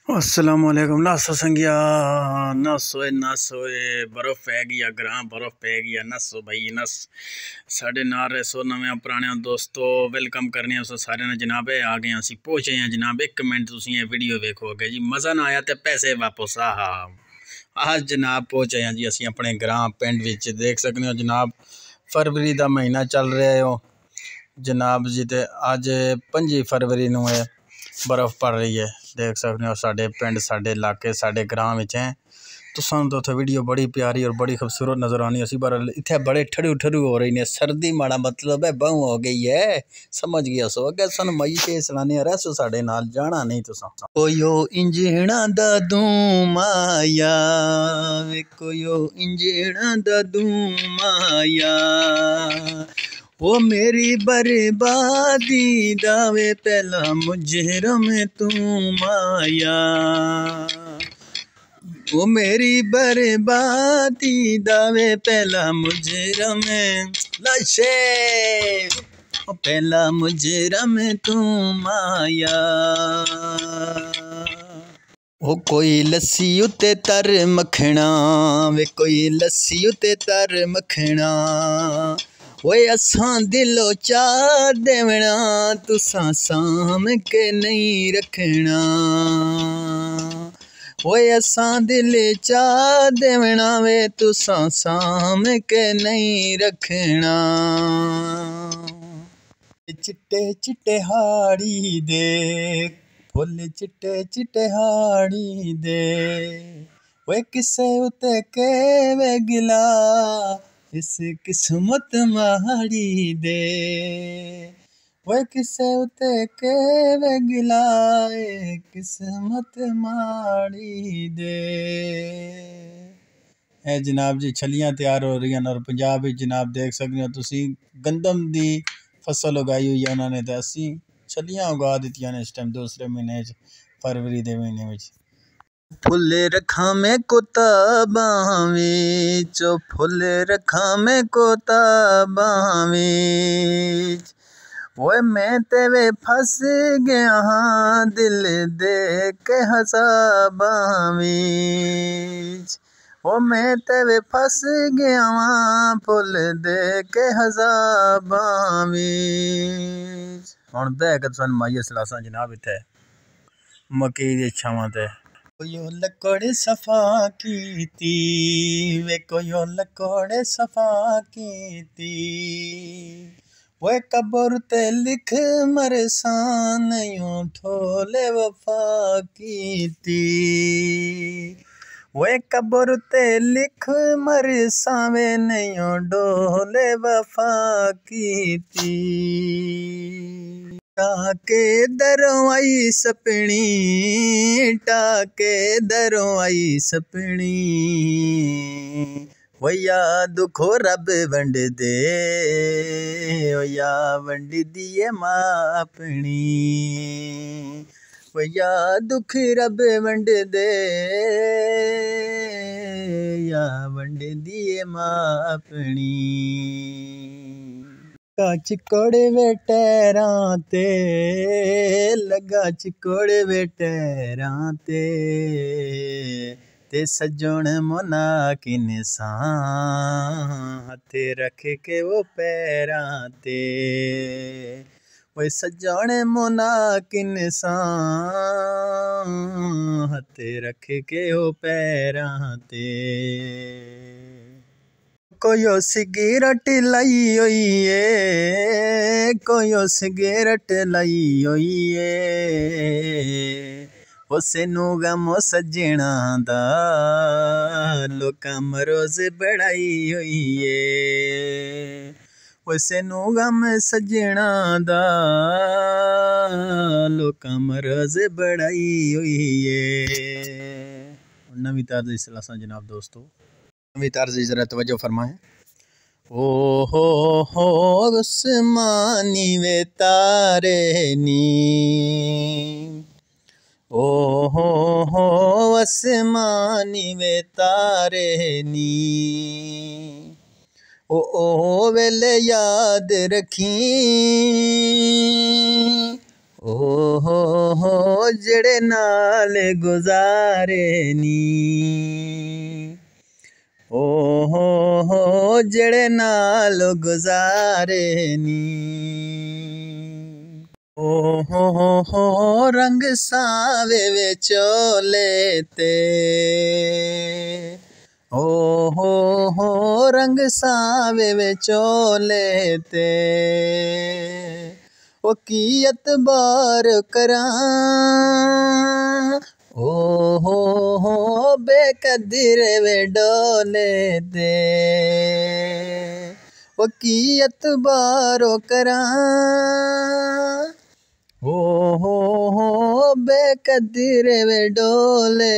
अस्सलामुअलैकुम। नस संगिया नस सोए बर्फ पै गई ग्रां बर्फ पै गई नसो भाई नस साढ़े नाल रसो नवे पुराने दोस्तों वेलकम करने उस सारे ने जनाब आ गए असी पहुंचे हैं जनाब। एक मिनट तुसी ये वीडियो देखोगे जी मज़ा ना आया तो पैसे वापस आज जनाब पहुंचे हैं जी असी अपने ग्रां पिंड विच देख सकते हो जनाब। फरवरी का महीना चल रहा है जनाब जी। तो अज 5 फरवरी नूं है बर्फ़ पड़ रही है देख सकते हो साढ़े पिंड साढ़े इलाके साढ़े ग्रां विच हैं। तो सानू तो उत्थे वीडियो बड़ी प्यारी और बड़ी खूबसूरत नज़र आनी असी पर इत्थे बड़े ठड़ू ठड़ू हो रही ने सर्दी माड़ा मतलब है बहु हो गई है समझ गया सो अगर सानू मई के सलाने रसो साढ़े नाल जाना नहीं तुसा कोयो इंजणा दा धूम आया वे कोयो इंजणा दा धूम आया वो मेरी बर्बादी दावे पहला मुजरम तू माया। वो मेरी बर्बादी दावे पहला मुजरम लशे पहला मुजरम तू माया। वो कोई लस्सी उते तर मखना वे कोई लस्सी उते तर मखना ओए असां दिलो चा देवना तुसां साम के नहीं रखना। ओए असां दिल चा देवना वे तुसां साम के नहीं रखना। चिट्टे चिट्टे हाड़ी दे फुल चिट्टे चिट्टे हाड़ी दे ओए किसे उते के वे गिला इस किस्मत माड़ी दे वो किसे उते के वे गिलाए किस्मत माड़ी दे। है जनाब जी छलियां तैयार हो रही हैं और पंजाब जनाब देख सकते हो तुसी गंदम दी फसल उगाई हुई है उन्होंने तो असी छलियां उगा दी ने इस टाइम दूसरे महीने फरवरी के महीने में। फुल रखा मैं कोता बाविच फुल रखा मैं कोता बाविच ओए मैं तेरे फंस गया हाँ दिल दे के हसाबां विच ओ मैं तेरे फंस गया हाँ फुल दे के हसाबां विच। हुण दे के तुहानू माइया सलासां जनाब इत्थे मकई दी छावां ते कोयो लकोड़े सफा कीती वे कोयो लकोड़े सफा कीती वे कब्र ते लिख मरसान यूं ठोले वफा कीती वे कब्र ते लिख मरसावे नहीं डोले वफा कीती। टाके दरों आई सपनी टाके दरों आई सपनी वो याद खो रब वंड दे ओ या वंड दिए मां अपनी वो या दुख रब वंड दे या वंड दिए मां अपनी। लगा चिकोड़े वे टैरां ते लगा चिकोड़े वे टैरां ते सजण मोना किन हथे रख के वो पैरां ते वो सजण मोना किन हथे रख के वो पैरां ते। कोयो सिगरेट लाई होई है कोयो सिगरेट लाई होई है उसेनू गम सजना दा लोकां मरोज बढ़ाई होई है उसेनू गम सजना दा लोकां मरोज बढ़ाई होई है। नवी ताज़ी सलासा जनाब दोस्तों नवी ताज़ी जरा तवज्जो फरमाएं। ओ हो उस्मानी वे तारे नी ओ हो आसमानी वे तारे नी ओ वेले याद रखी ओ हो जेड़े नाल गुजारे नी हो जेड़े नाल गुजारे नी हो रंग सावे विचोले ते हो रंग सावे विचोले ते ओ की एतबार करां हो बेकदर वे डोले दे ओ की एतबार करां हो बेकदर वे डोले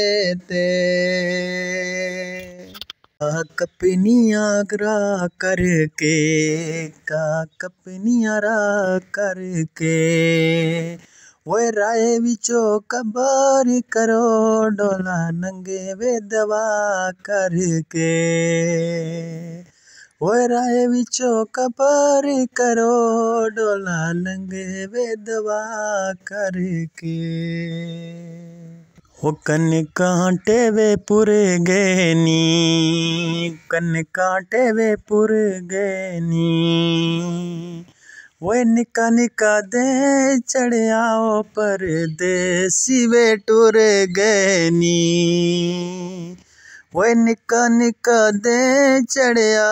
ते कपनियाँ रा करके कपनियाँ रा करके वो राय विचो कबार करो डोला नंगे वे दवा करके वो राय विचो कबार करो डोला नंगे वे दवा करके हो कन कांटे वे पुर गए नी कन कांटे वे पुर गए नी वो निका निका दे चढ़ियाओ परदेसी वे टुर गए नी वो निका निका दे चढ़िया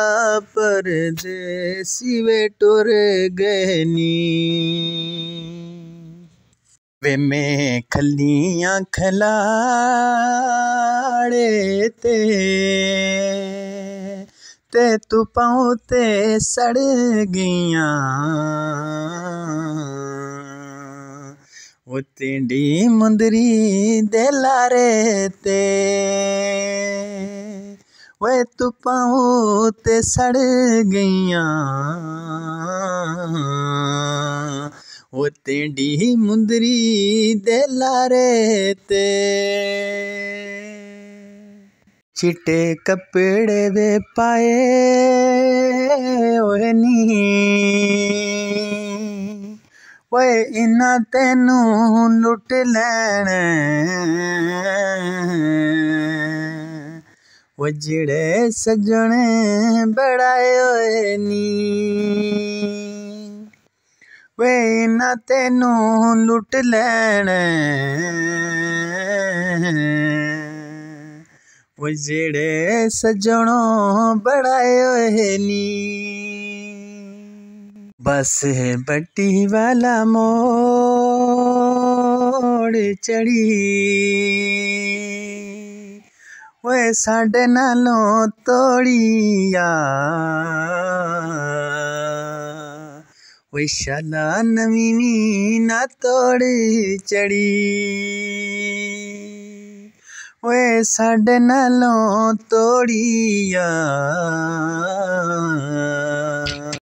परदेसी वे टुर गए नी वे में खलियां खलाड़े ते तू पाँव ते सड़ गईयां वो तेंडी मुंदरी दे लारे ते वे तू पाँव ते सड़ गईयां वो तेंडी मुंदरी दे लारे ते चिट्टे कपड़े वे पाए ओए नी ओए इना तेनू लुट लैने वो जेड़े सजने बड़ाए ओए नी वे ना तेनू लुट लैने वो जेड़े सजनों बड़ाए होए नी बस है बट्टी वाला मोड़ चढ़ी वे साढ़े नालों तोड़िया वे शाला नवीनी ना तोड़ चढ़ी वे साढ़े नालों तोड़िया